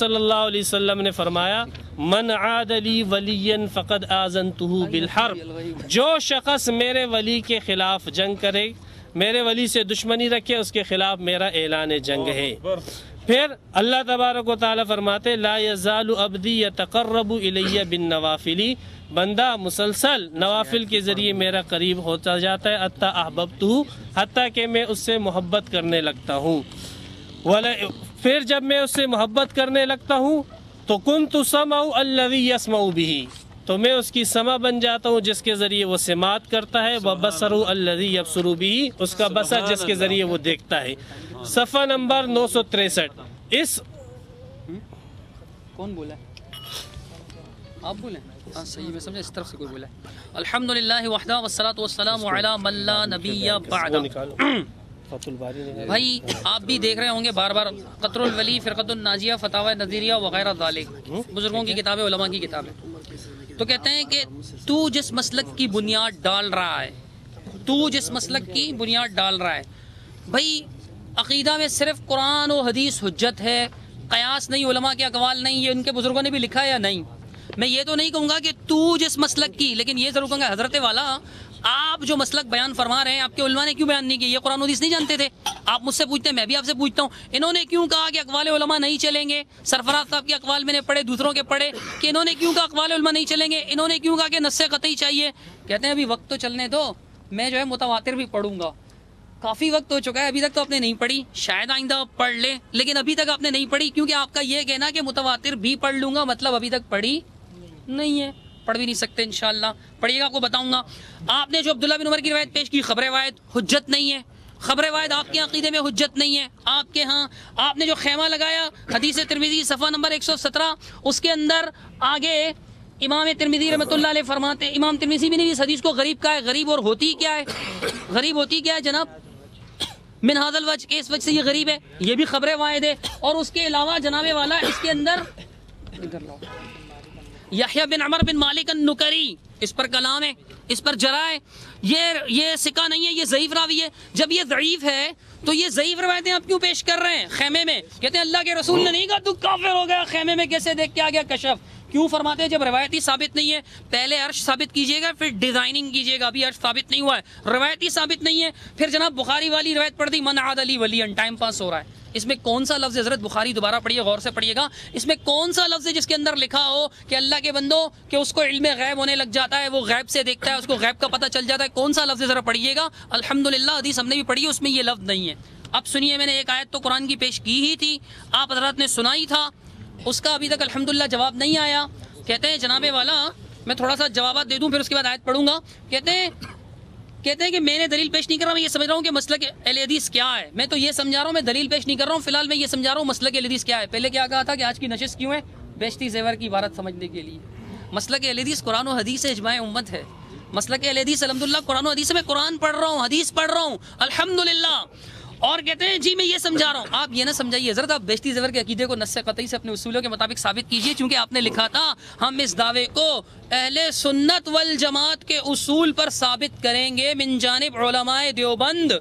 صلی اللہ علیہ وسلم نے فرمایا من عاد لی ولی فقد آذنتہ بالحرب، جو شخص میرے ولی کے خلاف جنگ کرے، میرے ولی سے دشمنی رکھے، اس کے خلاف میرا اعلان جنگ ہے۔ پھر اللہ تبارک و تعالیٰ فرماتے لا یزال عبدی یتقرب الی بالنوافل، بندہ مسلسل نوافل کے ذریعے میرا قریب ہوتا جاتا ہے حتی احببتہ، حتیٰ کہ میں اس سے محبت کرنے لگتا ہوں۔ پھر جب میں اس سے محبت کرنے لگتا ہوں تو کنت سمع الذی یسمع بہ، تو میں اس کی سمع بن جاتا ہوں جس کے ذریعے وہ سماعت کرتا ہے، وبصر الذی یبصر بہ، اس کا بصر جس کے ذریعے وہ دیکھتا ہے۔ صفحہ نمبر 963۔ اس کون بولا ہے؟ آپ بولیں؟ ہاں صحیح، میں سمجھا اس طرف سے کوئی بولا ہے۔ الحمدللہ وحدہ والصلاۃ والسلام علی من لا نبی بعد۔ بھائی آپ بھی دیکھ رہے ہوں گے بار بار قطر الولی، فرقۃ الناجیہ، فتاوی نظیریہ وغیرہ ذالک، بزرگوں کی کتابیں، علماء کی کتابیں، تو کہتے ہیں کہ تو جس مسلک کی بنیاد ڈال رہا ہے، تو جس مسلک کی بنیاد ڈال رہا ہے، بھائی عقیدہ میں صرف قرآن و حدیث حجت ہے، قیاس نہیں، علماء کے اقوال نہیں، یہ ان کے بزرگوں نے بھی لکھا ہے یا نہیں؟ میں یہ تو نہیں کہوں گا کہ تو جس مسلک کی، لیکن یہ ضرور کہوں گا حضرت والا آپ جو مسلک بیان فرما رہے ہیں، آپ کے علماء نے کیوں بیان نہیں کیا؟ یہ قرآن و حدیث نہیں جانتے تھے؟ آپ مجھ سے پوچھتے ہیں، میں بھی آپ سے پوچھتا ہوں، انہوں نے کیوں کہا کہ اقوال علماء نہیں چلیں گے؟ سرفراز صاحب کے اقوال میں نے پڑھے، دوسروں کے پڑھے، کہ انہوں نے کیوں کہا اقوال علماء نہیں چلیں گے؟ انہوں نے کیوں کہا کہ نص قطعی چاہیے؟ کہتے ہیں ابھی وقت تو چلنے دو، میں جو ہے متواتر بھی پڑھوں گا، کافی وقت ہو چکا ہے، ابھی تک تو آپ نے نہیں پڑھی، شاید آئندہ پڑھ لیں، لیکن ابھی تک آپ نے نہیں پڑھی، کیونکہ آپ کا یہ کہنا کہ متواتر بھی پڑھ لوں گا مطلب ابھی تک پڑھی نہیں ہے، پڑھ بھی نہیں سکتے انشاءاللہ، پڑھیے گا، آپ کو بتاؤں گا۔ آپ نے جو عبداللہ بن عمر کی روایت پیش کی، خبر روایت حجت نہیں ہے، خبر روایت آپ کے عقیدے میں حجت نہیں ہے، آپ کے ہاں آپ نے جو خیمہ لگایا، حدیث ترمذی صفحہ نمبر 117، اس کے اندر آگے امام ترمذی رحمۃ اللہ علیہ فرماتے ہیں، امام ترمذی بھی نے اس حدیث کو غریب کہا ہے، غریب اور ہوتی کیا ہے؟ غریب ہوتی کیا ہے جناب؟ من هذا الوجہ، کہ اس وجہ سے یہ غریب ہے، یہ بھی خبر واحد ہے۔ اور اس کے علاوہ جناب والا اس کے اندر یحییٰ بن عمر بن مالک النکری، اس پر کلام ہے، اس پر جرا ہے، یہ ثقہ نہیں ہے، یہ ضعیف راوی ہے۔ جب یہ ضعیف ہے تو یہ ضعیف روایتیں آپ کیوں پیش کر رہے ہیں خیمے میں؟ کہتے ہیں اللہ کے رسول نے نہیں کہا تو کافر ہو گیا، خیمے میں کیسے دیکھ کے آ گیا کشف؟ کیوں فرماتے ہیں جب روایتی ثابت نہیں ہے، پہلے عرش ثابت کیجئے گا، پھر ڈیزائننگ کیجئے گا، ابھی عرش ثابت نہیں ہوا ہے، روایتی ثابت نہیں ہے، پھر جناب بخاری والی روایت پڑھ دی، من عاد لی ولی، ٹائم پاس ہو رہا ہے۔ اس میں کون سا لفظ ہے؟ حضرت بخاری دوبارہ پڑھیے، غور سے پڑھیے گا، اس میں کون سا لفظ ہے جس کے اندر لکھا ہو کہ اللہ کے بندوں کہ اس کو علم غیب ہونے لگ جاتا ہے، وہ غیب سے دیکھتا ہے، اس کو غیب کا پتہ چل جاتا ہے؟ کون سا لفظ ہے ذرا پڑھیے گا۔ الحمدللہ حدیث ہم نے بھی پڑھی ہے، اس میں یہ لفظ نہیں ہے۔ اب سنیے، میں نے ایک آیت تو قرآن کی پیش کی ہی تھی، آپ حضرات نے سنا ہی تھا، اس کا ابھی تک الحمدللہ جواب نہیں آیا۔ کہتے ہیں جناب والا، میں تھوڑا سا جوابات دے دوں پھر اس کے بعد آیت پڑھوں گا۔ کہتے ہیں کہ میں نے دلیل پیش نہیں کر رہا، میں یہ سمجھ رہا ہوں کہ مسلک اہل حدیث کیا ہے، میں تو یہ سمجھا رہا ہوں، میں دلیل پیش نہیں کر رہا ہوں، فی الحال میں یہ سمجھا رہا ہوں مسلک اہل حدیث کیا ہے۔ پہلے کیا کہا تھا کہ آج کی نشست کیوں ہے؟ بیشتی زیور کی عبارت سمجھنے کے لیے۔ مسلک اہل حدیث قرآن و حدیث سے اجماع امت ہے، مسلک اہل حدیث الحمدللہ قرآن و حدیث میں قرآن پڑھ رہا ہوں، حدیث پڑھ رہا ہوں الحمدللہ۔ اور کہتے ہیں جی میں یہ سمجھا رہا ہوں، آپ یہ نہ سمجھائیے حضرت، آپ بیشتی زیور کے عقیدے کو نص قطعی سے اپنے اصولوں کے مطابق ثابت کیجئے، چونکہ آپ نے لکھا تھا ہم اس دعوے کو اہل سنت والجماعت کے اصول پر ثابت کریں گے من جانب علماء دیوبند۔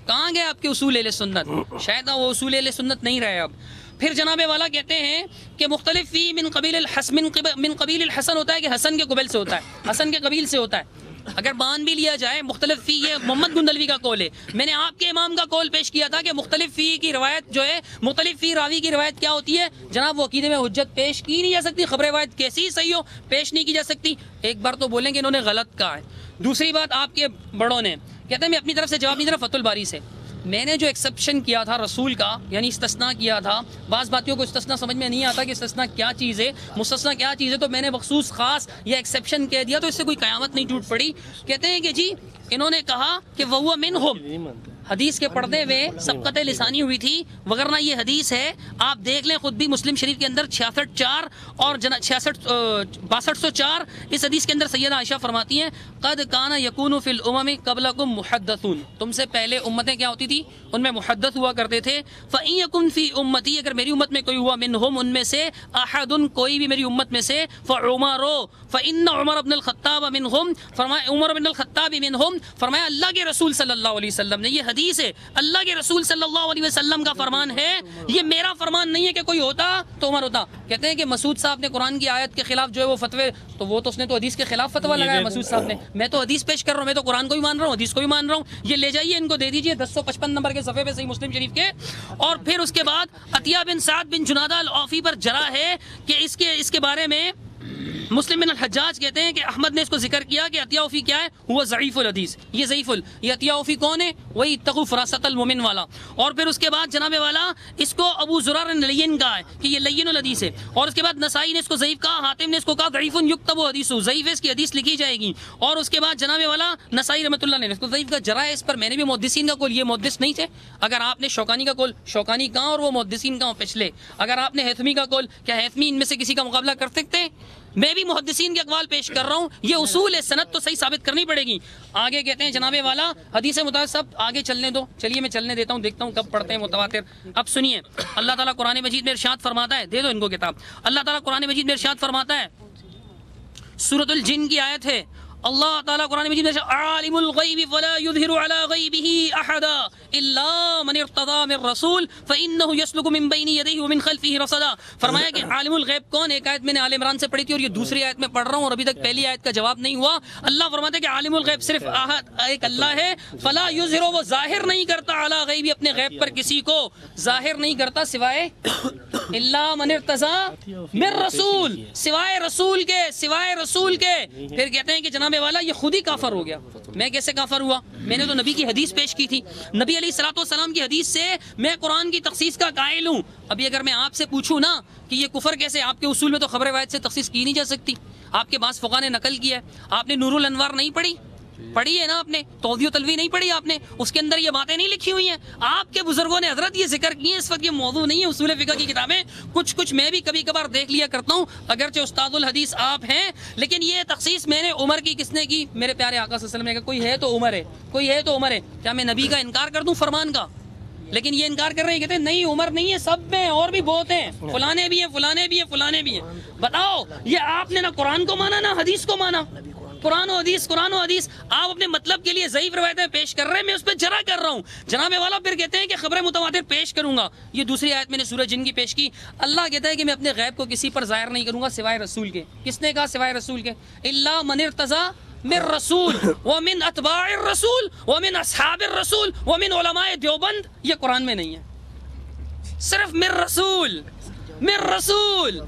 کہاں گئے آپ کے اصول اہل سنت؟ شاید وہ اصول اہل سنت نہیں رہے اب۔ پھر جناب والا کہتے ہیں کہ مختلف فی من قبیل الحسن ہوتا ہے کہ حسن کے قبیل سے ہوتا ہے، حسن کے قبیل سے ہوتا ہے، اگر مان بھی لیا جائے مختلف فی، یہ محمد گندلوی کا قول ہے، میں نے آپ کے امام کا قول پیش کیا تھا کہ مختلف فی کی روایت جو ہے، مختلف فی راوی کی روایت کیا ہوتی ہے جناب؟ وہ عقیدے میں حجت پیش کی نہیں جا سکتی، خبر روایت کیسی صحیح ہو پیش نہیں کی جا سکتی۔ ایک بار تو بولیں کہ انہوں نے غلط کہا ہے، دوسری بات آپ کے بڑوں نے، کہتے ہیں میں اپنی طرف سے جواب نہیں دے رہا، فتح الباری سے میں نے جو ایکسیپشن کیا تھا رسول کا، یعنی استثناء کیا تھا، بعض باتوں کو استثناء سمجھ میں نہیں آتا کہ استثناء کیا چیز ہے، مستثنیٰ کیا چیز ہے، تو میں نے مخصوص خاص یہ ایکسیپشن کہہ دیا، تو اس سے کوئی قیامت نہیں ٹوٹ پڑی۔ کہتے ہیں کہ جی انہوں نے کہا کہ وَهُوَ مِنْهُمْ، حدیث کے پردے میں سبقت لسانی ہوئی تھی، وگرنہ یہ حدیث ہے، آپ دیکھ لیں خود بھی مسلم شریف کے اندر 66 اور 6204 اس حدیث کے اندر سیدہ عائشہ فرماتی ہیں قد کان یکون فی الامم قبلکم محدثون، تم سے پہلے امتیں کیا ہوتی تھی؟ ان میں محدث ہوا کرتے تھے۔ فَإِن یکن فی امتی، اگر میری امت میں کوئی ہوا، منہم ان میں سے، احد کوئی بھی میری امت میں سے، فعمر، فإن عمر بن الخطاب منہم، فرمایا عمر بن الخطاب منہم، فرمایا اللہ کے رسول صلی اللہ علیہ وسلم نے، یہ حدیث ہے، اللہ کے رسول صلی اللہ علیہ وسلم کا فرمان ہے، یہ میرا فرمان نہیں ہے کہ کوئی ہوتا تو عمر ہوتا۔ کہتے ہیں کہ مسعود صاحب نے قرآن کی آیت کے خلاف جو ہے وہ فتوے، تو وہ تو اس نے تو حدیث کے خلاف فتویٰ لگایا مسعود صاحب نے۔ میں تو حدیث پیش کر رہا ہوں، میں تو قرآن کو بھی مان رہا ہوں، حدیث کو بھی مان رہا ہوں، یہ لے جائیے ان کو دے دیجیے 1055 نمبر کے صفحے پہ صحیح مسلم شریف کے۔ اور پھر اس کے بعد عطیہ بن سعد بن جنادہ العوفی پر جرح ہے کہ اس کے بارے میں مسلم بن الحجاج کہتے ہیں کہ احمد نے اس کو ذکر کیا کہ عطیہ عوفی کیا ہے، وہ ضعیف الحدیث، یہ ضعیف یہ عطیہ عوفی کون ہے؟ وہی اتقوا فراست المؤمن والا۔ اور پھر اس کے بعد جناب والا اس کو ابو زرار لین کہا ہے کہ یہ لین الحدیث ہے، اور اس کے بعد نسائی نے اس کو ضعیف کہا، حاتم نے اس کو کہا ضعیف یکتب حدیث، ضعیف ہے اس کی حدیث لکھی جائے گی۔ اور اس کے بعد جناب والا نسائی رحمۃ اللہ نے اس کو ضعیف کا جرح ہے اس پر۔ میں نے بھی محدثین کا قول، یہ محدث نہیں تھے۔ اگر آپ نے شوکانی کا قول، شوکانی کہاں اور وہ محدثین کہاں پچھلے۔ اگر آپ نے ہیثمی کا قول، کیا ہیثمی ان میں سے کسی کا مقابلہ کر سکتے ہیں؟ میں بھی محدثین کے اقوال پیش کر رہا ہوں، یہ اصول ہے، سند تو صحیح ثابت کرنی پڑے گی۔ آگے کہتے ہیں جناب والا حدیث متواتر، سب آگے چلنے دو، چلیے میں چلنے دیتا ہوں، دیکھتا ہوں کب پڑھتے ہیں متواتر۔ اب سنیے، اللہ تعالیٰ قرآن مجید میں ارشاد فرماتا ہے، دے دو ان کو کتاب، اللہ تعالیٰ قرآن مجید میں ارشاد فرماتا ہے، سورۃ الجن کی آیت ہے، اللہ تعالیٰ قرآن مجید میں عالم الغیب فلا یظہر علی غیبہ احدا الا من ارتضی من رسول فانہ یسلک من بین یدیہ ومن خلفہ رصدا۔ فرمایا کہ عالم الغیب کون؟ ایک آیت میں نے آل عمران سے پڑھی تھی اور یہ دوسری آیت میں پڑھ رہا ہوں اور ابھی تک پہلی آیت کا جواب نہیں ہوا۔ اللہ فرماتا ہے کہ عالم الغیب صرف ایک اللہ ہے، فلا یظہر، وہ ظاہر نہیں کرتا، علی غیبہ، اپنے غیب پر کسی کو ظاہر نہیں کرتا سوائے الا من ارتضی من رسول، سوائے رسول کے، سوائے رسول کے۔ پھر کہتے ہیں کہ جناب والا یہ خود ہی کافر ہو گیا۔ میں کیسے کافر ہوا؟ میں نے تو نبی کی حدیث پیش کی تھی، نبی علیہ الصلوۃ والسلام کی حدیث سے میں قرآن کی تخصیص کا قائل ہوں۔ ابھی اگر میں آپ سے پوچھوں نا کہ یہ کفر کیسے، آپ کے اصول میں تو خبر روایت سے تخصیص کی نہیں جا سکتی۔ آپ کے بعض فقہاء نے نقل کیا ہے، آپ نے نور الانوار نہیں پڑھی؟ پڑھی ہے نا آپ نے؟ توضیح و تلویح نہیں پڑھی آپ نے؟ اس کے اندر یہ باتیں نہیں لکھی ہوئی ہیں؟ آپ کے بزرگوں نے حضرت یہ ذکر کی ہیں۔ اس وقت یہ موضوع نہیں ہے اصول فقہ کی کتابیں، کچھ میں بھی کبھی کبھار دیکھ لیا کرتا ہوں، اگرچہ استاد الحدیث آپ ہیں، لیکن یہ تخصیص میں نے عمر کی کس نے کی؟ میرے پیارے آقا صلی اللہ علیہ وسلم نے کہا کوئی ہے تو عمر ہے، کوئی ہے تو عمر ہے۔ کیا میں نبی کا انکار کر دوں فرمان کا؟ لیکن یہ انکار کر رہے ہیں، کہتے ہیں نہیں عمر نہیں ہے، سب میں اور بھی بہت ہیں، فلانے بھی ہیں، فلانے بھی ہیں، فلانے بھی ہیں۔ بتاؤ یہ آپ نے نہ قرآن کو مانا نہ حدیث کو مانا، قرآن و حدیث، قرآن و حدیث، آپ اپنے مطلب کے لیے ضعیف روایتیں پیش کر رہے ہیں، میں اس پہ جرح کر رہا ہوں۔ جناب والا پھر کہتے ہیں کہ خبر متواتر پیش کروں گا، یہ دوسری آیت میں نے سورہ جن کی پیش کی۔ اللہ کہتا ہے کہ میں اپنے غیب کو کسی پر ظاہر نہیں کروں گا سوائے رسول کے۔ کس نے کہا سوائے رسول کے؟ الا من ارتضی من رسول ومن اتباع الرسول ومن اصحاب الرسول ومن علماء دیوبند، یہ قرآن میں نہیں ہے، صرف من رسول، من رسول،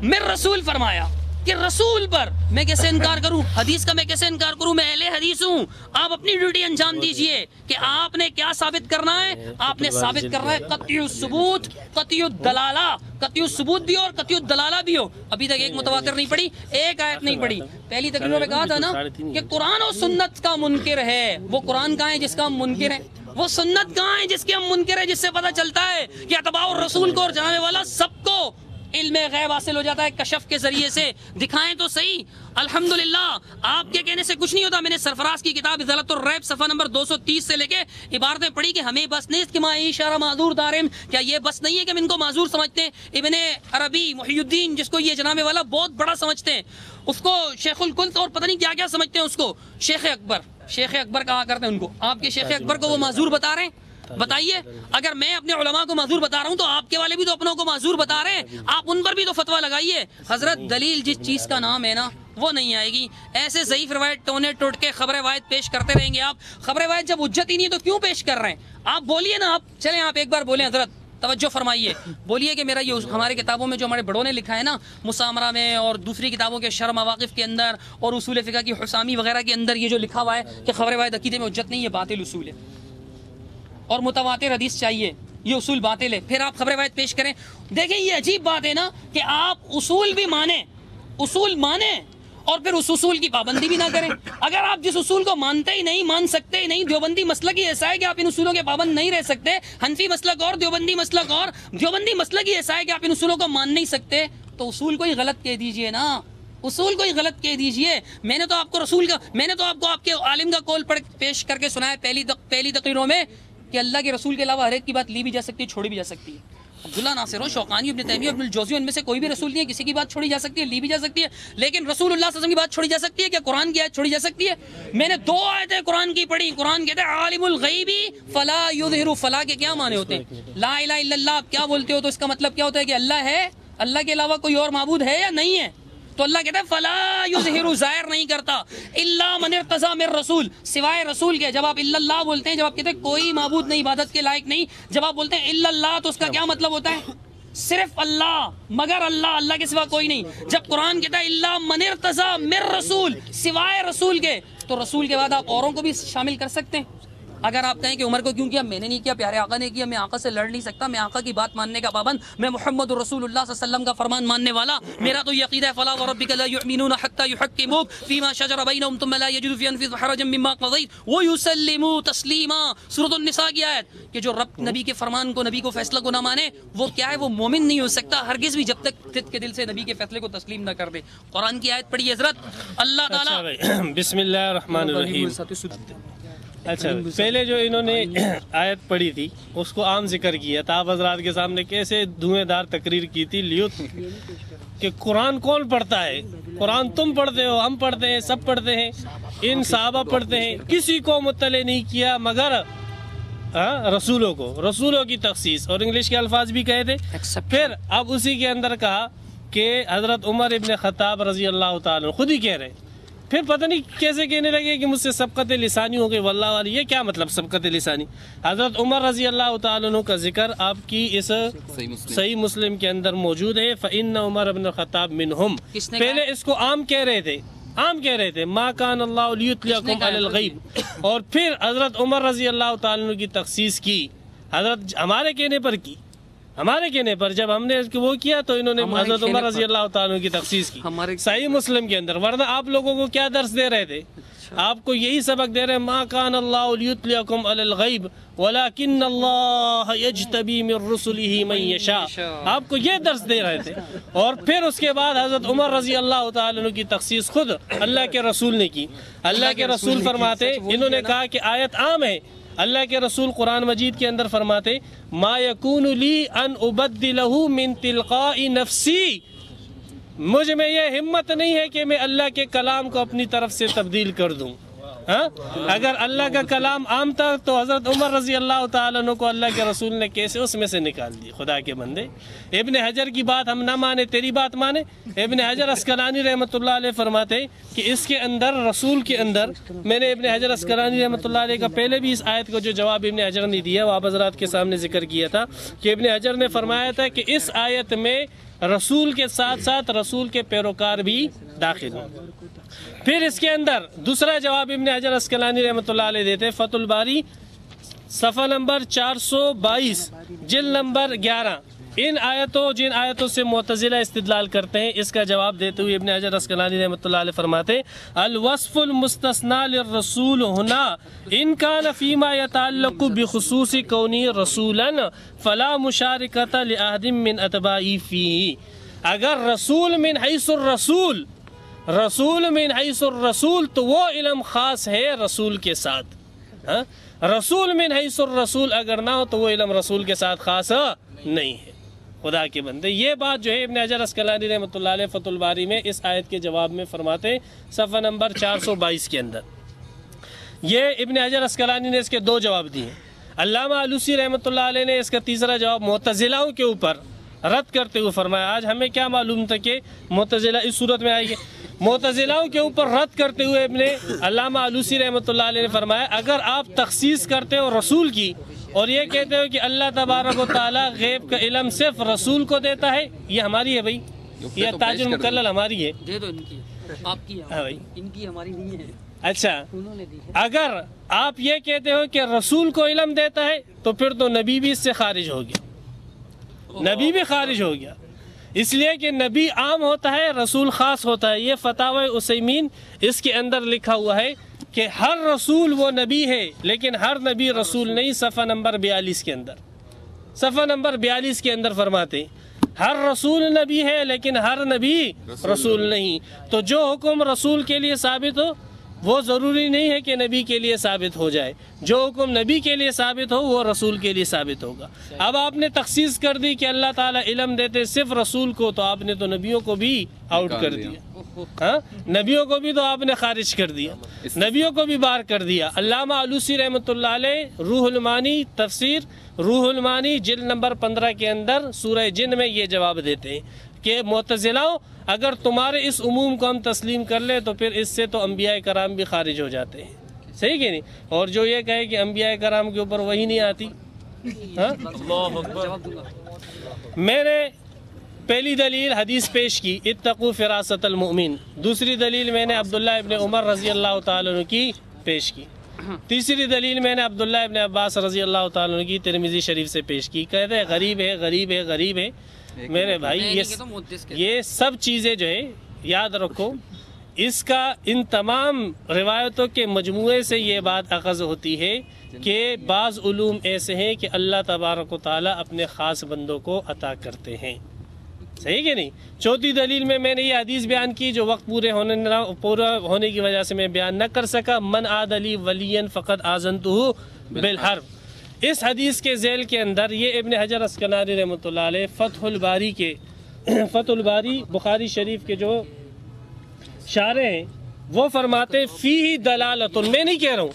من رسول فرمایا کہ رسول پر میں کیسے انکار کروں؟ حدیث کا میں کیسے انکار کروں؟ میں اہل حدیث ہوں۔ آپ اپنی ڈیوٹی انجام دیجئے کہ آپ نے کیا ثابت کرنا ہے؟ آپ نے ثابت کرنا ہے قطعی الثبوت، قطعی الدلالہ، قطعی الثبوت بھی ہو اور قطعی الدلالہ بھی ہو۔ ابھی تک ایک متواتر نہیں پڑھی، ایک آیت نہیں پڑھی۔ پہلی تقریر میں کہا تھا نا کہ قرآن و سنت کا منکر ہے، وہ قرآن کہاں ہے جس کا ہم منکر ہیں؟ وہ سنت کہاں ہے جس کے ہم منکر ہیں؟ جس سے پتہ چلتا ہے کہ اتباع الرسول کو اور جناب والا سب کو علم غیب حاصل ہو جاتا ہے کشف کے ذریعے سے۔ دکھائیں تو صحیح۔ الحمدللہ آپ کے کہنے سے کچھ نہیں ہوتا۔ میں نے سرفراز کی کتاب ازالۃ الریب صفحہ نمبر 230 سے لے کے عبارتیں پڑھی کہ ہمیں بس نہیں کہ مائی اشارہ معذور دارم، کیا یہ بس نہیں ہے کہ ہم ان کو معذور سمجھتے ہیں؟ ابن عربی محی الدین جس کو یہ جناب والا بہت بڑا سمجھتے ہیں، اس کو شیخ القلت اور پتہ نہیں کیا کیا سمجھتے ہیں، اس کو شیخ اکبر، شیخ اکبر کہا کرتے ہیں ان کو۔ آپ کے شیخ اکبر کو وہ معذور بتا رہے ہیں؟ بتائیے، اگر میں اپنے علماء کو معذور بتا رہا ہوں تو آپ کے والے بھی تو اپنوں کو معذور بتا رہے ہیں، آپ ان پر بھی تو فتویٰ لگائیے۔ حضرت دلیل جس چیز کا نام ہے نا وہ نہیں آئے گی۔ ایسے ضعیف روایت ٹونے ٹوٹ کے خبر روایت پیش کرتے رہیں گے آپ۔ خبر روایت جب حجت ہی نہیں تو کیوں پیش کر رہے ہیں؟ آپ بولیے نا، آپ چلیں، آپ ایک بار بولیں حضرت، توجہ فرمائیے، بولیے کہ میرا یہ ہمارے کتابوں میں جو ہمارے بڑوں نے لکھا ہے نا، مسامرہ میں اور دوسری کتابوں کے شرح مواقف کے اندر اور اصول فقہ کی حسامی وغیرہ کے اندر یہ جو لکھا ہوا ہے کہ خبر روایت عقیدے میں حجت نہیں، یہ باطل اصول ہے اور متواتر حدیث چاہیے، یہ اصول باطل ہے۔ پھر آپ خبر روایت پیش کریں۔ دیکھیں یہ عجیب بات ہے نا کہ آپ اصول بھی مانیں، اصول مانیں اور پھر اس اصول کی پابندی بھی نہ کریں۔ اگر آپ جس اصول کو مانتے ہی نہیں، مان سکتے ہی نہیں، دیوبندی مسلک ہی ایسا ہے کہ آپ ان اصولوں کے پابند نہیں رہ سکتے، حنفی مسلک اور دیوبندی مسلک اور، دیوبندی مسلک ہی ایسا ہے کہ آپ ان اصولوں کو مان نہیں سکتے، تو اصول کو ہی غلط کہہ دیجئے نا، اصول کو ہی غلط کہہ دیجئے۔ میں نے تو آپ کو رسول کا، میں نے تو آپ کو آپ کے عالم کا قول پیش کر کے سنا ہے پہلی تقریروں میں کہ اللہ کے رسول کے علاوہ ہر ایک کی بات لی بھی جا سکتی ہے، چھوڑی بھی جا سکتی ہے۔ عبداللہ ناصر ہو، شوقانی، ابن تیمیہ، ابن الجوزی، ان میں سے کوئی بھی رسول نہیں ہے. کسی کی بات چھوڑی جا سکتی ہے، لی بھی جا سکتی ہے، لیکن رسول اللہ صلی اللہ علیہ وسلم کی بات چھوڑی جا سکتی ہے کیا؟ قرآن کی آیت چھوڑی جا سکتی ہے؟ میں نے 2 آیتیں قرآن کی پڑھی. قرآن کہتا ہے عالم الغیب فلا یظہر. فلا کے کیا معنی ہوتے ہیں؟ لا الہ الا اللہ آپ کیا بولتے ہو تو اس کا مطلب کیا ہوتا ہے کہ اللہ ہے، اللہ کے علاوہ کوئی اور معبود ہے یا نہیں ہے؟ تو اللہ کہتا ہے فلا یظہر، ظاہر نہیں کرتا، الا من ارتضی من رسول، سوائے رسول کے. جب آپ الا اللہ بولتے ہیں، جب آپ کہتے ہیں کوئی معبود نہیں، عبادت کے لائق نہیں، جب آپ بولتے ہیں الا اللہ تو اس کا کیا مطلب ہوتا ہے؟ صرف اللہ، مگر اللہ، اللہ کے سوا کوئی نہیں. جب قرآن کہتا ہے الا من ارتضی من رسول، سوائے رسول کے، تو رسول کے بعد آپ اوروں کو بھی شامل کر سکتے ہیں. اگر آپ کہیں کہ عمر کو کیوں کیا؟ میں نے نہیں کیا، پیارے آقا نے کیا، میں آقا سے لڑ نہیں سکتا، میں آقا کی بات ماننے کا پابند، میں محمد رسول اللہ صلی اللہ علیہ وسلم کا فرمان ماننے والا. میرا تو یہ عقیدہ ہے فلا وربک لا یؤمنون حتی یحکموک فیما شجر بینہم ثم لا یجدوا فی انفسہم حرجا مما قضیت ویسلموا تسلیما. سورۃ النساء کی آیت کہ جو رب نبی کے فرمان کو، نبی کو فیصلہ کو نہ مانے وہ کیا ہے؟ وہ مومن نہیں ہو سکتا ہرگز بھی جب تک خود کے دل سے نبی کے فیصلے کو تسلیم نہ کر دے. قرآن کی آیت پڑھی حضرت. اللہ تعالیٰ بسم اللہ الرحمن الرحیم. اچھا، پہلے جو انہوں نے آیت پڑھی تھی اس کو عام ذکر کیا تھا. آپ حضرات کے سامنے کیسے دھویں دار تقریر کی تھی لیوت کہ قرآن کون پڑھتا ہے؟ قرآن تم پڑھتے ہو، ہم پڑھتے ہیں، سب پڑھتے ہیں، ان صحابہ پڑھتے ہیں، کسی کو مطلع نہیں کیا مگر رسولوں کو، رسولوں کی تخصیص، اور انگلش کے الفاظ بھی کہے تھے. پھر اب اسی کے اندر کہا کہ حضرت عمر ابن خطاب رضی اللہ تعالیٰ خود ہی کہہ رہے. پھر پتہ نہیں کیسے کہنے لگے کہ مجھ سے سبقت لسانی ہو گئی. واللہ والی، یہ کیا مطلب سبقت لسانی؟ حضرت عمر رضی اللہ تعالیٰ عنہ کا ذکر آپ کی اس صحیح مسلم کے اندر موجود ہے. فإن عمر بن الخطاب منہم. پہلے اس کو عام کہہ رہے تھے ما کان اللہ لیطلعکم علی الغیب، اور پھر حضرت عمر رضی اللہ تعالیٰ عنہ کی تخصیص کی. حضرت ہمارے کہنے پر جب ہم نے اس کو وہ کیا تو انہوں نے حضرت عمر رضی اللہ تعالیٰ عنہ کی تخصیص کی صحیح مسلم کے اندر. ورنہ آپ لوگوں کو کیا درس دے رہے تھے؟ آپ کو یہی سبق دے رہے ہیں ما کان اللہ لیطلعکم علی الغیب ولکن اللہ یجتبی من رسلہ من یشاء. آپ کو یہ درس دے رہے تھے. اور پھر اس کے بعد حضرت عمر رضی اللہ تعالیٰ عنہ کی تخصیص خود اللہ کے رسول نے کی. اللہ کے رسول فرماتے، انہوں نے کہا کہ آیت عام ہے. اللہ کے رسول قرآن مجید کے اندر فرماتے ما یکون لی ان ابدلہ من تلقاء نفسی، مجھ میں یہ ہمت نہیں ہے کہ میں اللہ کے کلام کو اپنی طرف سے تبدیل کر دوں. اگر اللہ کا کلام عام تھا تو حضرت عمر رضی اللہ تعالیٰ عنہ کو اللہ کے رسول نے کیسے اس میں سے نکال دی؟ خدا کے بندے، ابن حجر کی بات ہم نہ مانے، تیری بات مانے. ابن حجر عسقلانی رحمۃ اللہ علیہ فرماتے کہ اس کے اندر، رسول کے اندر، میں نے ابن حجر عسقلانی رحمۃ اللہ علیہ کا پہلے بھی اس آیت کو جو جواب ابن حجر نے دیا وہ آپ حضرات کے سامنے ذکر کیا تھا کہ ابن حجر نے فرمایا تھا کہ اس آیت میں رسول کے ساتھ ساتھ رسول کے پیروکار بھی داخل ہوں. پھر اس کے اندر دوسرا جواب ابن حجر عسقلانی رحمۃ اللہ علیہ دیتے فتح الباری صفحہ نمبر 422 جلد نمبر 11. جن آیتوں سے معتزلہ استدلال کرتے ہیں اس کا جواب دیتے ہوئے ابن حجر عسقلانی رحمۃ اللہ علیہ فرماتے الوصف المستثنى للرسول هنا ان كان فيما يتعلق بخصوص كونه رسولا فلا مشاركة لأحد من اتباعه فيه. اگر رسول من حیث الرسول تو وہ علم خاص ہے رسول کے ساتھ. رسول من حیث الرسول اگر نہ ہو تو وہ علم رسول کے ساتھ خاص نہیں ہے. خدا کے بندے، یہ بات جو ہے ابن حجر عسقلانی رحمۃ اللہ علیہ فتح الباری میں اس آیت کے جواب میں فرماتے صفحہ نمبر 422 کے اندر. یہ ابن حجر عسقلانی نے اس کے 2 جواب دیے. علامہ علوسی رحمۃ اللہ علیہ نے اس کا تیسرا جواب معتزلہوں کے اوپر رد کرتے ہوئے فرمایا. آج ہمیں کیا معلوم تھا کہ معتزلہ اس صورت میں آئی ہے. معتزلہوں کے اوپر رد کرتے ہوئے ابن علامہ علوسی رحمۃ اللہ علیہ نے فرمایا اگر آپ تخصیص کرتے ہو رسول کی اور یہ کہتے ہو کہ اللہ تبارک و تعالیٰ غیب کا علم صرف رسول کو دیتا ہے، یہ ہماری ہے بھائی، یہ تاج المکلل ہماری ہے. دے دو ان کی، آپ کی ہے، ان کی ہماری نہیں ہے. اچھا، اگر آپ یہ کہتے ہو کہ رسول کو علم دیتا ہے تو پھر تو نبی بھی اس سے خارج ہو گیا. نبی بھی خارج ہو گیا، اس لیے کہ نبی عام ہوتا ہے، رسول خاص ہوتا ہے. یہ فتاوی عثیمین اس کے اندر لکھا ہوا ہے کہ ہر رسول وہ نبی ہے لیکن ہر نبی رسول نہیں. صفحہ نمبر 42 کے اندر فرماتے ہر رسول نبی ہے لیکن ہر نبی رسول نہیں. تو جو حکم رسول کے لیے ثابت ہو وہ ضروری نہیں ہے کہ نبی کے لیے ثابت ہو جائے. جو حکم نبی کے لیے ثابت ہو وہ رسول کے لیے ثابت ہوگا. اب آپ نے تخصیص کر دی کہ اللہ تعالیٰ علم دیتے صرف رسول کو، تو آپ نے تو نبیوں کو بھی آؤٹ کر دیا. ہاں، نبیوں کو بھی تو آپ نے خارج کر دیا، نبیوں کو بھی باہر کر دیا. علامہ علوسی رحمۃ اللہ علیہ روح المانی تفسیر روح المانی جلد نمبر 15 کے اندر سورہ جن میں یہ جواب دیتے ہیں کہ معتزلاؤں اگر تمہارے اس عموم کو ہم تسلیم کر لیں تو پھر اس سے تو انبیاء کرام بھی خارج ہو جاتے ہیں. صحیح کہ نہیں؟ اور جو یہ کہے کہ انبیاء کرام کے اوپر وہی نہیں آتی. ہاں، میں نے پہلی دلیل حدیث پیش کی اتقوا فراست المؤمن. دوسری دلیل میں نے عبداللہ ابن عمر رضی اللہ تعالیٰ عنہ کی پیش کی. تیسری دلیل میں نے عبداللہ ابن عباس رضی اللہ تعالیٰ عنہ کی ترمذی شریف سے پیش کی. کہتے ہیں غریب ہے غریب ہے غریب ہے. میرے بھائی یہ سب چیزیں جو ہے یاد رکھو، اس کا ان تمام روایتوں کے مجموعے سے یہ بات اخذ ہوتی ہے کہ بعض علوم ایسے ہیں کہ اللہ تبارک و تعالیٰ اپنے خاص بندوں کو عطا کرتے ہیں. صحیح کہ نہیں؟ چوتھی دلیل میں نے یہ حدیث بیان کی جو وقت پورا ہونے کی وجہ سے میں بیان نہ کر سکا. من عاد لی ولیا فقد آذنتہ بالحرب. اس حدیث کے ذیل کے اندر یہ ابن حجر اسقلانی رحمۃ اللہ علیہ فتح الباری بخاری شریف کے جو شارح ہیں وہ فرماتے فیہ دلالت، میں نہیں کہہ رہا ہوں،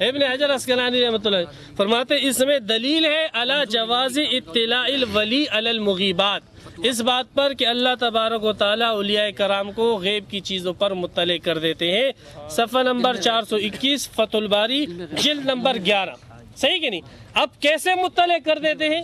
ابن حجر اسقلانی رحمۃ اللہ علیہ فرماتے اس میں دلیل ہے علی جواز اطلاع الولی علی المغیبات، اس بات پر کہ اللہ تبارک و تعالیٰ اولیاء کرام کو غیب کی چیزوں پر مطلع کر دیتے ہیں. صفحہ نمبر 421 فتح الباری جلد نمبر 11. صحیح کہ نہیں؟ اب کیسے مطلع کر دیتے ہیں؟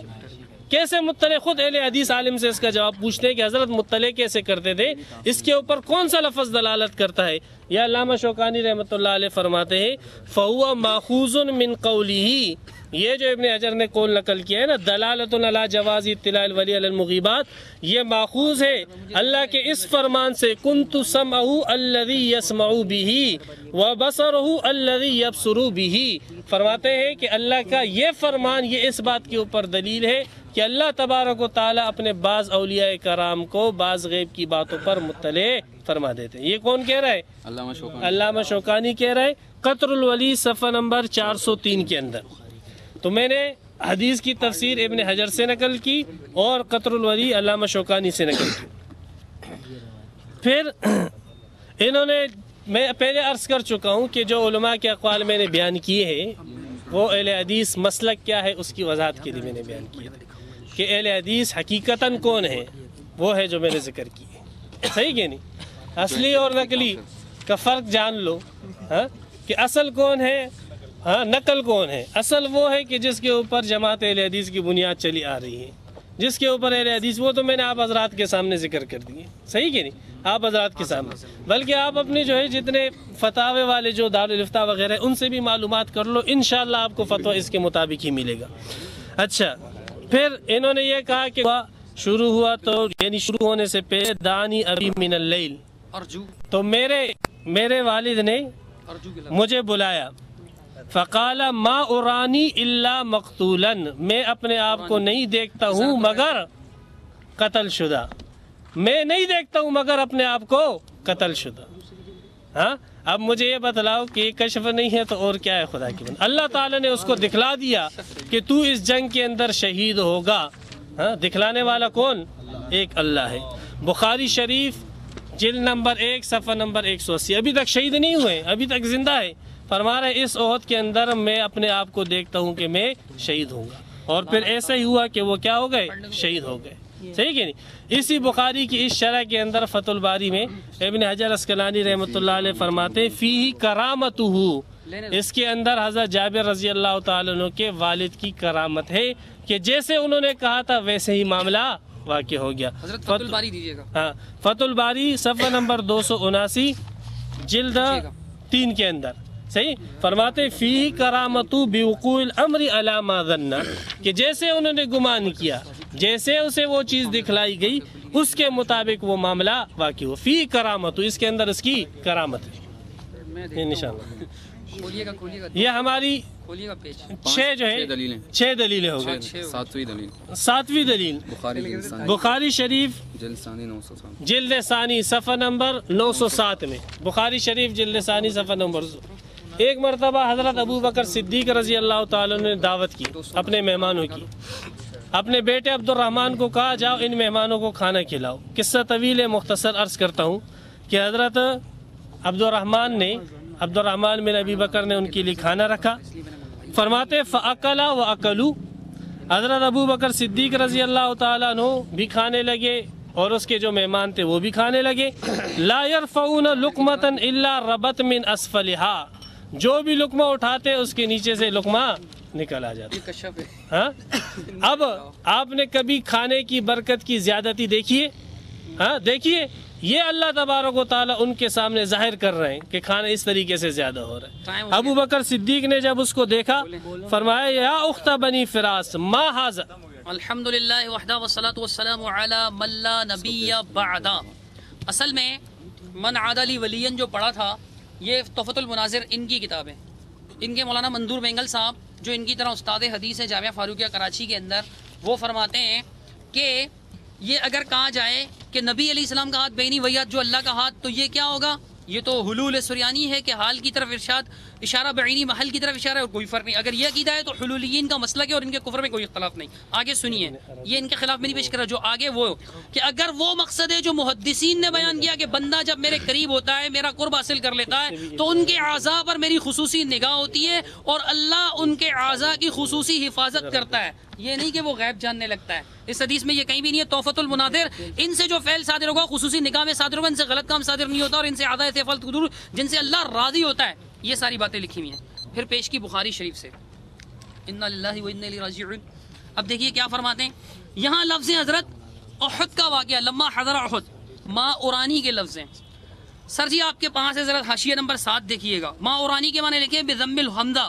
کیسے مطلع؟ خود اہل حدیث عالم سے اس کا جواب پوچھتے ہیں کہ حضرت مطلع کیسے کرتے تھے، اس کے اوپر کون سا لفظ دلالت کرتا ہے؟ یا علامہ شوکانی رحمۃ اللہ علیہ فرماتے ہیں فَهُوَ مَأْخُوذٌ مِّن قَوْلِهِ، یہ جو ابن حجر نے قول نقل کیا ہے نا دلالت علی جواز اطلاع الولی علی المغیبات، یہ ماخوذ ہے اللہ کے اس فرمان سے کنت سمعہ الذی یسمع بہ وبصرہ الذی یبصر بہ. فرماتے ہیں کہ اللہ کا یہ فرمان یہ اس بات کے اوپر دلیل ہے کہ اللہ تبارک و تعالیٰ اپنے بعض اولیاء کرام کو بعض غیب کی باتوں پر مطلع فرما دیتے ہیں. یہ کون کہہ رہا ہے؟ علامہ شوکانی کہہ رہا ہے قطر الولی صفحہ نمبر 403 کے اندر. تو میں نے حدیث کی تفسیر ابن حجر سے نقل کی اور قطر الولی علامہ شوکانی سے نقل کی. پھر انہوں نے، میں پہلے عرض کر چکا ہوں کہ جو علماء کے اقوال میں نے بیان کیے ہیں وہ اہل حدیث مسلک کیا ہے اس کی وضاحت کے لیے میں نے بیان کیا کہ اہل حدیث حقیقتاً کون ہے، وہ ہے جو میں نے ذکر کی ہے. صحیح کہ نہیں؟ اصلی اور نقلی کا فرق جان لو. ہاں، کہ اصل کون ہے، ہاں نقل کون ہے؟ اصل وہ ہے کہ جس کے اوپر جماعت اہل حدیث کی بنیاد چلی آ رہی ہے، جس کے اوپر اہل حدیث، وہ تو میں نے آپ حضرات کے سامنے ذکر کر دیے. صحیح کہ نہیں؟ آپ حضرات کے سامنے، بلکہ آپ اپنے جو ہے جتنے فتاوے والے جو دارالفتہ وغیرہ ان سے بھی معلومات کر لو، انشاءاللہ آپ کو فتویٰ اس کے مطابق ہی ملے گا. اچھا، پھر انہوں نے یہ کہا کہ شروع ہوا تو یعنی شروع ہونے سے پہلے دانی ابی من اللیل، تو میرے والد نے مجھے بلایا. فقال ما ارانی الا مقتولا، میں اپنے آپ کو نہیں دیکھتا ہوں مگر قتل شدہ، میں نہیں دیکھتا ہوں مگر اپنے آپ کو قتل شدہ. ہاں، اب مجھے یہ بتلاؤ کہ یہ کشف نہیں ہے تو اور کیا ہے؟ خدا کی بندہ اللہ تعالیٰ نے اس کو دکھلا دیا کہ تو اس جنگ کے اندر شہید ہوگا. ہاں، دکھلانے والا کون؟ ایک اللہ ہے. بخاری شریف جلد نمبر 1 صفحہ نمبر 180. ابھی تک شہید نہیں ہوئے، ابھی تک زندہ ہے. فرما رہے اس عہد کے اندر میں اپنے آپ کو دیکھتا ہوں کہ میں شہید ہوں گا. اور پھر ایسا ہی ہوا کہ وہ کیا ہو گئے؟ شہید ہو گئے. صحیح کہ نہیں؟ اسی بخاری کی اس شرح کے اندر فتح الباری میں ابن حجر اسقلانی رحمۃ اللہ علیہ فرماتے فیہ کرامتہ، اس کے اندر حضرت جابر رضی اللہ تعالیٰ عنہ کے والد کی کرامت ہے کہ جیسے انہوں نے کہا تھا ویسے ہی معاملہ واقع ہو گیا. فتح الباری دیجیے گا. ہاں، فتح الباری صفحہ نمبر 279 جلد 3 کے اندر. صحیح فرماتے فیہ کرامتہ بوقوع الامر علی ما ظن، کہ جیسے انہوں نے گمان کیا، جیسے اسے وہ چیز دکھلائی گئی اس کے مطابق وہ معاملہ واقع ہو. فیہ کرامتہ، اس کے اندر اس کی کرامت ہے. انشاءاللہ یہ ہماری 6 جو ہے 6 دلیلیں ہو گئی. 7ویں دلیل بخاری شریف جلد ثانی صفحہ نمبر 907 میں، بخاری شریف جلد ثانی صفحہ نمبر۔ ایک مرتبہ حضرت ابو بکر صدیق رضی اللہ تعالیٰ نے دعوت کی اپنے مہمانوں کی، اپنے بیٹے عبد الرحمن کو کہا جاؤ ان مہمانوں کو کھانا کھلاؤ۔ قصہ طویل ہے، مختصر عرض کرتا ہوں کہ حضرت عبد الرحمن بن ابی بکر نے ان کے لیے کھانا رکھا۔ فرماتے فَأَكَلَا وَأَكَلُوا، حضرت ابو بکر صدیق رضی اللہ تعالیٰ عنہ بھی کھانے لگے اور اس کے جو مہمان تھے وہ بھی کھانے لگے۔ لا يرفعون لقمة الا ربت من اسفلها، جو بھی لقمہ اٹھاتے اس کے نیچے سے لقمہ نکل آ جاتا۔ ہاں، اب آپ نے کبھی کھانے کی برکت کی زیادتی دیکھی ہے؟ ہاں دیکھیے، یہ اللہ تبارک و تعالیٰ ان کے سامنے ظاہر کر رہے ہیں کہ کھانا اس طریقے سے زیادہ ہو رہا ہے۔ ابو بکر صدیق نے جب اس کو دیکھا فرمایا یا اخت بنی فراس ما ھذا، الحمدللہ وحدہ والصلاة والسلام علی من لا نبی بعدہ۔ اصل میں من عاد لی ولیا جو پڑھا تھا یہ تحفۃ المناظر ان کی کتاب ہے، ان کے مولانا منظور بینگل صاحب جو ان کی طرح استاد حدیث ہے جامعہ فاروقیہ کراچی کے اندر، وہ فرماتے ہیں کہ یہ اگر کہا جائے کہ نبی علیہ السلام کا ہاتھ بینی ویات جو اللہ کا ہاتھ، تو یہ کیا ہوگا؟ یہ تو حلول سریانی ہے کہ حال کی طرف ارشاد، اشارہ بعینی محل کی طرف اشارہ ہے اور کوئی فرق نہیں۔ اگر یہ عقیدہ ہے تو حلولیین کا مسلک ہے اور ان کے کفر میں کوئی اختلاف نہیں۔ آگے سنیے، یہ ان کے خلاف میں نہیں پیش کر رہا، جو آگے وہ کہ اگر وہ مقصد ہے جو محدثین نے بیان کیا کہ بندہ جب میرے قریب ہوتا ہے میرا قرب حاصل کر لیتا ہے تو ان کے اعضاء پر میری خصوصی نگاہ ہوتی ہے اور اللہ ان کے اعضاء کی خصوصی حفاظت کرتا ہے، یہ نہیں کہ وہ غیب جاننے لگتا ہے۔ اس حدیث میں یہ کہیں بھی نہیں ہے۔ تحفۃ المناظر، ان سے جو فعل صادر ہوگا خصوصی نگاہ میں صادر ہوگا، ان سے غلط کام صادر نہیں ہوتا اور ان سے اعضاء تفعل قدور جن سے اللہ راضی ہوتا ہے، یہ ساری باتیں لکھی ہوئی ہیں۔ پھر پیش کی بخاری شریف سے، انا للہ و انا الیہ راجعون۔ اب دیکھیے کیا فرماتے ہیں یہاں، لفظ حضرت احد کا واقعہ، لما حضر احد، ما اورانی کے لفظ ہیں۔ سر جی آپ کے پاس سے ذرا حاشیہ نمبر 7 دیکھیے گا، ما اورانی کے معنی لکھے بضم الحمزہ،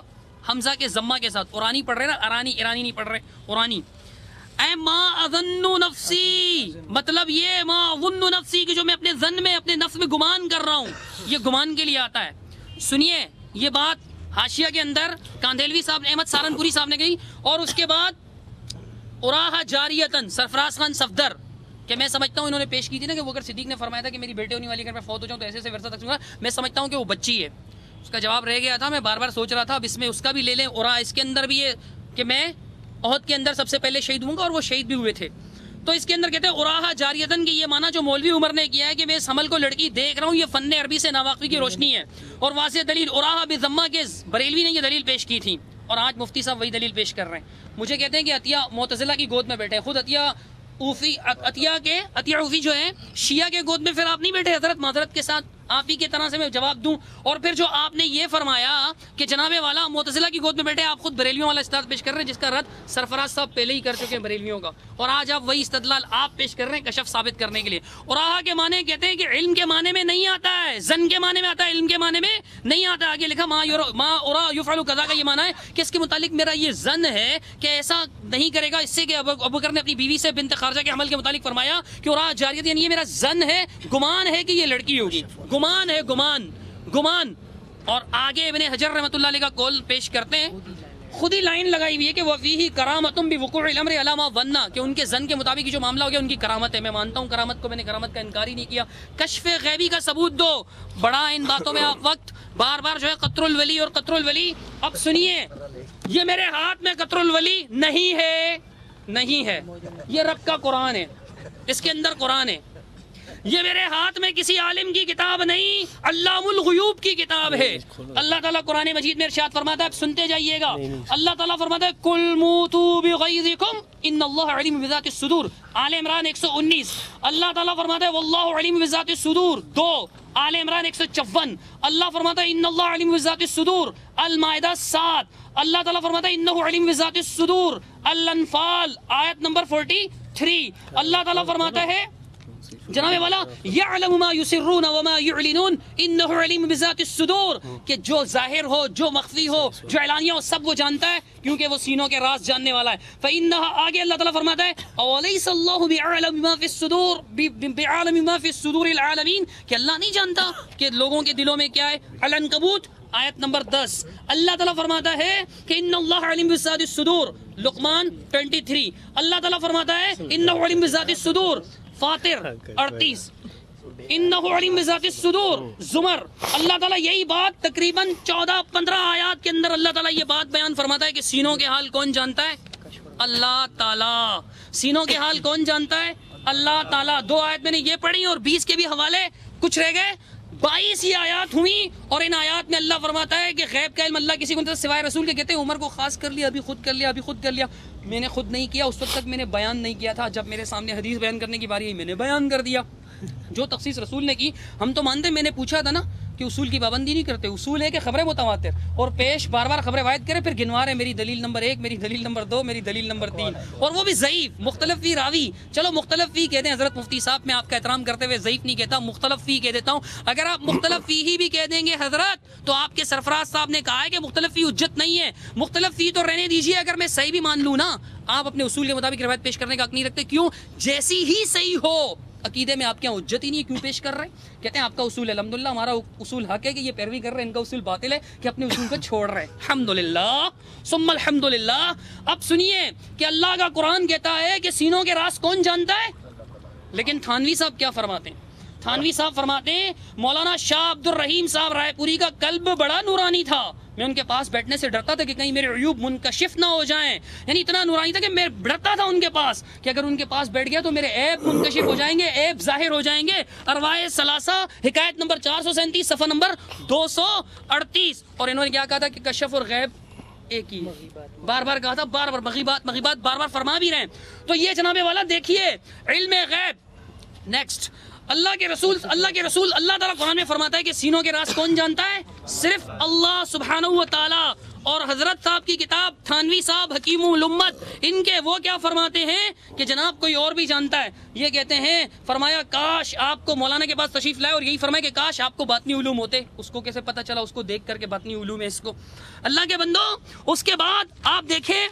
حمزہ کے ضمہ کے ساتھ، اورانی پڑھ رہے نا، ارانی ایرانی نہیں پڑھ رہے، اورانی۔ اے ما اظن نفسی، مطلب یہ ما اظن نفسی کہ جو میں اپنے ظن میں اپنے نفس میں گمان کر رہا ہوں، یہ گمان کے لیے آتا ہے۔ سنیے یہ بات حاشیہ کے اندر کاندھیلوی صاحب نے، احمد سہارنپوری صاحب نے کہی، اور اس کے بعد اراحہ جاریتن سرفراز خان صفدر، کہ میں سمجھتا ہوں انہوں نے پیش کی تھی نا کہ وہ اگر صدیق نے فرمایا تھا کہ میری بیٹے ہونے والی اگر میں فوت ہو جاؤں تو ایسے سے ورثہ تقسیم ہوگا، میں سمجھتا ہوں کہ وہ بچی ہے۔ اس کا جواب رہ گیا تھا، میں بار بار سوچ رہا تھا اب اس میں اس کا بھی لے لیں، اور اس کے اندر بھی یہ کہ میں احد کے اندر سب سے پہلے شہید ہوں گا اور وہ شہید بھی ہوئے تھے۔ تو اس کے اندر کہتے ہیں اراحہ جاریتن کی یہ معنی جو مولوی عمر نے کیا ہے کہ میں اس حمل کو لڑکی دیکھ رہا ہوں، یہ فن عربی سے ناواقفی کی روشنی ہے اور واضح دلیل اراحہ بضمہ کے بریلوی نے یہ دلیل پیش کی تھی اور آج مفتی صاحب وہی دلیل پیش کر رہے ہیں۔ مجھے کہتے ہیں کہ عطیہ معتزلہ کی گود میں بیٹھے، خود عطیہ اوفی جو ہے شیعہ کے گود میں، پھر آپ نہیں بیٹھے حضرت معذرت کے ساتھ، آپ ہی کے طرح سے میں جواب دوں۔ اور پھر جو آپ نے یہ فرمایا کہ جناب والا معتزلہ کی گود میں بیٹھے، آپ خود بریلویوں والا استدلال پیش کر رہے ہیں جس کا رد سرفراز صاحب پہلے ہی کر چکے ہیں بریلویوں کا، اور آج آپ وہی استدلال آپ پیش کر رہے ہیں کشف ثابت کرنے کے لیے۔ اور آہا کے معنی کہتے ہیں کہ علم کے معنی میں نہیں آتا ہے، زن کے معنی میں آتا ہے، علم کے معنی میں نہیں آتا۔ آگے لکھا ما اورا یفعل کذا کا یہ معنی ہے کہ اس کے متعلق میرا یہ زن ہے کہ ایسا نہیں کرے گا، اس سے کہ ابو بکر نے اپنی بیوی سے بنت خارجہ کے حمل کے متعلق فرمایا کہ اورا جاریت، یعنی یہ میرا زن ہے، گمان ہے کہ یہ لڑکی ہوگی، گمان ہے، گمان۔ اور آگے ابن حجر رحمۃ اللہ علیہ کا قول پیش کرتے ہیں، خود ہی لائن لگائی ہوئی ہے کہ وفیہ کرامۃ بوقوع الامر علی ما ظن، کہ ان کے ظن کے مطابق جو معاملہ ہو گیا ان کی کرامت ہے۔ میں مانتا ہوں کرامت کو، میں نے کرامت کا انکار ہی نہیں کیا۔ کشف غیبی کا ثبوت دو، بڑا ان باتوں میں آپ وقت بار بار جو ہے قطر الولی اور قطر الولی۔ اب سنیے، یہ میرے ہاتھ میں قطر الولی نہیں ہے، یہ رب کا قرآن ہے، اس کے اندر قرآن ہے۔ یہ میرے ہاتھ میں کسی عالم کی کتاب نہیں، علام الغیوب کی کتاب ہے۔ اللہ تعالیٰ قرآن مجید میں ارشاد فرماتا ہے، سنتے جائیے گا، اللہ تعالیٰ فرماتا ہے کل موتوا بغیظکم ان اللہ علیم بذات الصدور، آل عمران 119۔ اللہ تعالیٰ فرماتا ہے واللہ علیم بذات الصدور 2، آل عمران 154۔ اللہ فرماتا ہے ان اللہ علیم بذات الصدور، المائدہ 7۔ اللہ تعالیٰ فرماتا ہے انہ علیم بذات الصدور، الانفال آیت نمبر 43۔ اللہ تعالیٰ فرماتا ہے جناب والا یعلم ما یسرون وما یعلنون انہ علیم بذات الصدور، کہ جو ظاہر ہو، جو مخفی ہو، جو اعلانیہ ہو، سب وہ جانتا ہے کیونکہ وہ سینوں کے راز جاننے والا ہے۔ فإنها، آگے اللہ تعالیٰ فرماتا ہے اولیس اللہ بعالم بما فی الصدور، بعالم بما فی الصدور العالمین، کہ اللہ نہیں جانتا کہ لوگوں کے دلوں میں کیا ہے۔ العنکبوت آیت نمبر 10۔ اللہ تعالیٰ فرماتا ہے کہ ان اللہ علیم بذات الصدور، لقمان 23۔ اللہ تعالیٰ فرماتا ہے انہ علیم بذات الصدور، فاطر 38، انہو علیم بذات الصدور زمر، اللہ تعالیٰ یہی بات تقریباً 14-15 آیات کے اندر اللہ تعالیٰ یہ بات بیان فرماتا ہے کہ سینوں کے حال کون جانتا ہے؟ اللہ تعالیٰ. سینوں کے حال کون جانتا ہے؟ اللہ تعالیٰ. 2 آیت میں نے یہ پڑھی اور 20 کے بھی حوالے کچھ رہ گئے. 22 یہ آیات ہوئی اور ان آیات میں اللہ فرماتا ہے کہ غیب کا علم اللہ کسی کو نہیں سوائے رسول کے. کہتے ہیں عمر کو خاص کر لیا، ابھی خود کر لیا، ابھی خود کر لیا. میں نے خود نہیں کیا، اس وقت تک میں نے بیان نہیں کیا تھا. جب میرے سامنے حدیث بیان کرنے کی باری آئی میں نے بیان کر دیا. جو تخصیص رسول نے کی ہم تو مانتے. میں نے پوچھا تھا نا کہ اصول کی پابندی نہیں کرتے. اصول ہے کہ خبریں متواتر اور پیش بار بار خبریں وارد کرے، پھر گنوا رہے میری دلیل نمبر 1، میری دلیل نمبر 2، میری دلیل نمبر 3، اور وہ بھی ضعیف مختلف فی راوی. چلو مختلف فی کہتے ہیں حضرت مفتی صاحب، میں آپ کا احترام کرتے ہوئے ضعیف نہیں کہتا، مختلف فی کہہ دیتا ہوں. اگر آپ مختلف فی ہی بھی کہہ دیں گے حضرت تو آپ کے سرفراز صاحب نے کہا ہے کہ مختلف فی حجت نہیں ہے. مختلف فی تو رہنے دیجیے، اگر میں صحیح بھی مان لوں نا، آپ اپنے اصول کے مطابق روایت پیش کرنے کا حق نہیں رکھتے. کیوں؟ جیسی ہی صحیح ہو عقیدے میں آپ کے یہاں حجت ہی نہیں ہے، کیوں پیش کر رہے ہیں؟ کہتے ہیں آپ کا اصول ہے. الحمدللہ ہمارا اصول حق ہے کہ یہ پیروی کر رہے ہیں، ان کا اصول باطل ہے کہ اپنے اصول کو چھوڑ رہے ہیں. الحمدللہ ثم الحمدللہ. اب سنیے کہ اللہ کا قرآن کہتا ہے کہ سینوں کے راز کون جانتا ہے، لیکن تھانوی صاحب کیا فرماتے ہیں؟ تھانوی صاحب فرماتے ہیں مولانا شاہ عبد الرحیم صاحب رائے پوری کا قلب بڑا نورانی تھا. میں ان کے پاس بیٹھنے سے ڈرتا تھا کہ کہیں میرے عیوب منکشف نہ ہو جائیں. یعنی اتنا نورانی تھا کہ میں ڈرتا تھا ان کے پاس کہ اگر ان کے پاس بیٹھ گیا تو میرے عیب منکشف ہو جائیں گے، عیب ظاہر ہو جائیں گے. ارواح ثلاثہ حکایت نمبر 437 صفحہ نمبر 238. اور انہوں نے کیا کہا تھا کہ کشف اور غیب ایک ہی. بار بار کہا تھا، بار بار مغیبات بار بار فرما بھی رہے ہیں. تو یہ جناب والا دیکھیے علم غیب. نیکسٹ اللہ کے رسول اللہ تعالیٰ قرآن میں فرماتا ہے کہ سینوں کے راز کون جانتا ہے؟ صرف اللہ سبحانہ و تعالیٰ. اور حضرت صاحب کی کتاب تھانوی صاحب حکیم الامت، ان کے وہ کیا فرماتے ہیں کہ جناب کوئی اور بھی جانتا ہے. یہ کہتے ہیں فرمایا کاش آپ کو مولانا کے پاس تشریف لائے اور یہی فرمایا کہ کاش آپ کو باطنی علوم ہوتے. اس کو کیسے پتہ چلا؟ اس کو دیکھ کر کے باطنی علوم ہے اس کو. اللہ کے بندو اس کے بعد آپ دیکھیں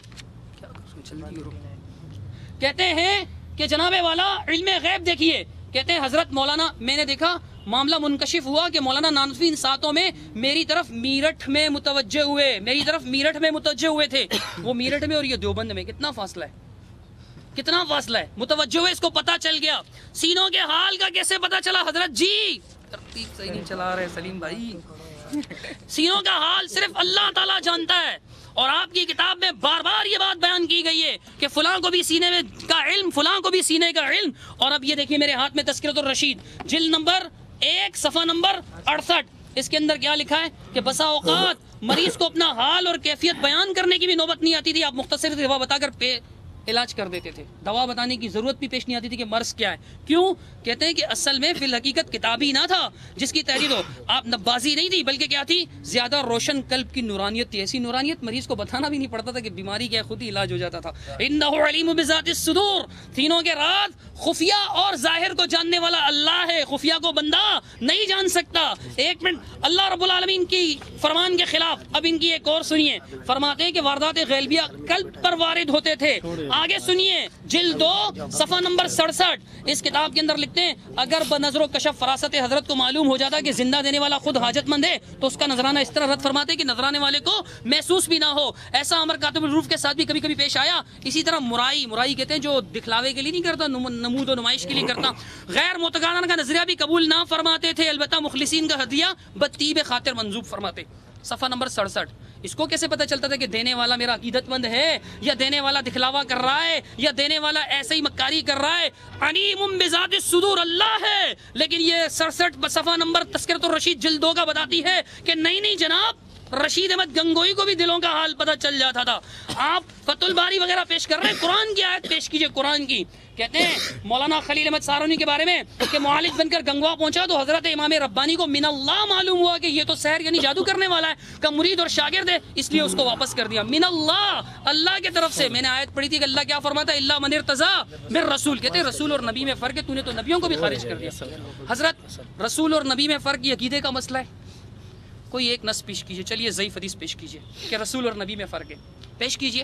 کہتے ہیں کہ جناب والا علم غیب دیکھیے. کہتے ہیں حضرت مولانا، میں نے دیکھا معاملہ منکشف ہوا کہ مولانا نانوتوی ان ساتوں میں میری طرف میرٹھ میں متوجہ ہوئے تھے. وہ میرٹھ میں اور یہ دیوبند میں کتنا فاصلہ ہے؟ متوجہ ہوئے، اس کو پتا چل گیا. سینوں کے حال کا کیسے پتا چلا حضرت جی؟ ترتیب صحیح نہیں چلا رہے سلیم بھائی. سینوں کا حال صرف اللہ تعالیٰ جانتا ہے. اور آپ کی کتاب میں بار بار یہ بات بیان کی گئی ہے کہ فلاں کو بھی سینے میں کا علم، فلاں کو بھی سینے کا علم. اور اب یہ دیکھیے میرے ہاتھ میں تذکرۃ الرشید جلد نمبر 1 صفحہ نمبر 68. اس کے اندر کیا لکھا ہے کہ بسا اوقات مریض کو اپنا حال اور کیفیت بیان کرنے کی بھی نوبت نہیں آتی تھی، آپ مختصر دوا بتا کر علاج کر دیتے تھے. دوا بتانے کی ضرورت بھی پیش نہیں آتی تھی کہ مرض کیا ہے. کیوں؟ کہتے ہیں کہ اصل میں فی الحقیقت کتابی نہ تھا جس کی تحریر ہو، آپ نبازی نہیں تھی، بلکہ کیا تھی؟ زیادہ روشن قلب کی نورانیت تھی. ایسی نورانیت مریض کو بتانا بھی نہیں پڑتا تھا کہ بیماری کیا ہے، خود ہی علاج ہو جاتا تھا. انہ علیم بذات الصدور. سینوں کے راز خفیہ اور ظاہر کو جاننے والا اللہ ہے، خفیہ کو بندہ نہیں جان سکتا. ایک منٹ، اللہ رب العالمین کی فرمان کے خلاف اب ان کی ایک اور سنیے. فرماتے ہیں کہ واردات غیبیہ قلب پر وارد ہوتے تھے. آگے سنیے جلد 2 صفحہ نمبر 67. اس کتاب کے اندر لکھتے ہیں اگر بنظر و کشف فراست حضرت کو معلوم ہو جاتا کہ زندہ دینے والا خود حاجت مند ہے تو اس کا نذرانہ اس طرح رد فرماتے کہ نذرانے والے کو محسوس بھی نہ ہو. ایسا امر کاتب الروح کے ساتھ بھی کبھی کبھی پیش آیا. اسی طرح مرائی کہتے ہیں جو دکھلاوے کے لیے نہیں کرتا، نمود و نمائش کے لیے کرتا. غیر معتقدان کا نظریہ بھی قبول نہ فرماتے تھے، البتہ مخلصین کا ہدیہ بطیب خاطر منظوب فرماتے. صفحہ نمبر 67. اس کو کیسے پتہ چلتا تھا کہ دینے والا میرا عقیدت مند ہے یا دینے والا دکھلاوا کر رہا ہے یا دینے والا ایسے ہی مکاری کر رہا ہے؟ علیم بذات الصدور اللہ ہے. لیکن یہ 67 صفحہ نمبر تذکرۃ الرشید جلد 2 کا بتاتی ہے کہ نہیں جناب، رشید احمد گنگوئی کو بھی دلوں کا حال پتہ چل جاتا تھا. آپ فتح الباری وغیرہ پیش کر رہے ہیں، قرآن کی آیت پیش کیجئے. قرآن کی کہتے ہیں مولانا خلیل احمد سارونی کے بارے میں کہ معالج بن کر گنگوا پہنچا تو حضرت امام ربانی کو من اللہ معلوم ہوا کہ یہ تو سحر یعنی جادو کرنے والا ہے، کا مرید اور شاگرد ہے، اس لیے اس کو واپس کر دیا. من اللہ کی طرف سے. میں نے آیت پڑھی تھی کہ اللہ کیا فرماتا ہے؟ الا من ارتضی من رسول. کہتے ہیں رسول اور نبی میں فرق ہے، تو نے تو نبیوں کو بھی خارج کر دیا. حضرت رسول اور نبی میں فرق یہ عقیدے کا مسئلہ ہے. کوئی ایک نص پیش کیجئے. چلیے ضعیف حدیث پیش کیجئے کہ رسول اور نبی میں فرق ہے. پیش کیجئے.